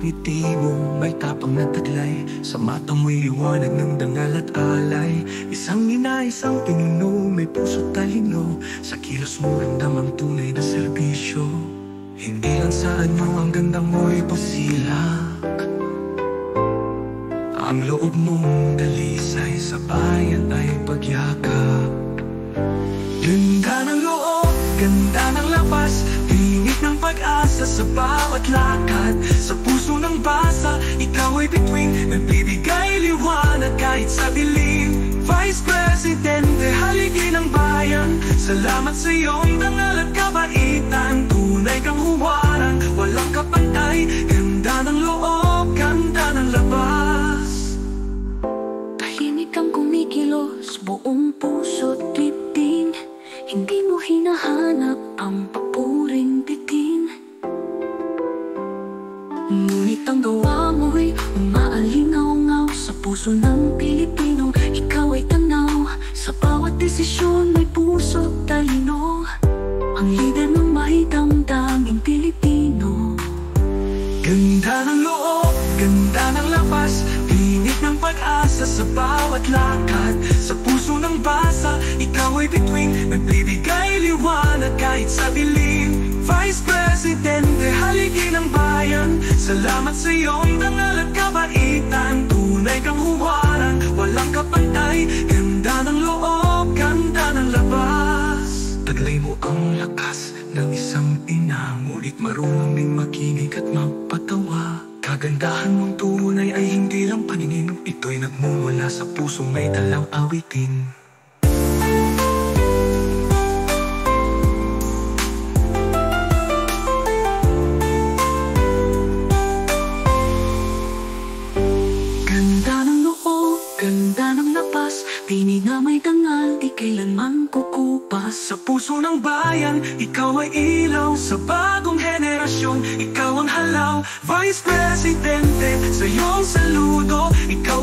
ngiti mo may tapang na taglay. Sa mata mo'y liwanag ng dangal at alay. Isang ina, isang pinuno, may puso't talino. Sa kilos mo ramdam ang tunay na serbisyo. Hindi lang sa ano ang ganda mo'y pasilak. Ang loob mong dalisay sa bayan ay pagyakap. Ganda ng loob, ganda ng labas, tingin ng pag-asa sa bawat lakad. Sa puso ng basa, ikaw ay bituin, nagbibigay liwanag kahit sa dilim. Vice Presidente, haligi ng bayan, salamat sa iyong dangal at kabaitan. Tunay kang huwaran, walang kapantay, ganda ng loob, ganda ng labas. Tahimik kang kumikilos, buong puso't lipin. Hindi mo hinahanap ang papuring bitin. Ngunit ang gawa mo'y umaalingaw-ngaw sa puso ng Pilipino. Ikaw ay tanaw, sa bawat desisyon may puso't talino. Ang lider ng may damdaming Pilipino. Ganda ng loob, ganda ng labas, tingin ng pag-asa sa bawat lakad. Sa puso ng basa, ikaw ay bituin, nagbibigay liwanag kahit sa dilim. Vice Presidente, haligi ng bayan, salamat sa iyong dangal at kabaitan. Tunay kang huwaran, walang kapantay, ganda ng loob, ganda ng labas. Taglay mo ang lakas ng isang ina, ngunit marunong ding makinig at magpatawa. Kagandahan mong tunay ay hindi lang paningin, ito'y nagmumula sa pusong may dalang awitin. Ganda ng loob, ganda ng lapas, tinig na may dangal, di kailanman kukupas. Sa puso ng bayan, ikaw ay ilaw. Sa bagong henerasyon, ikaw ang halaw. Vice Presidente, sa iyong saludo, ikaw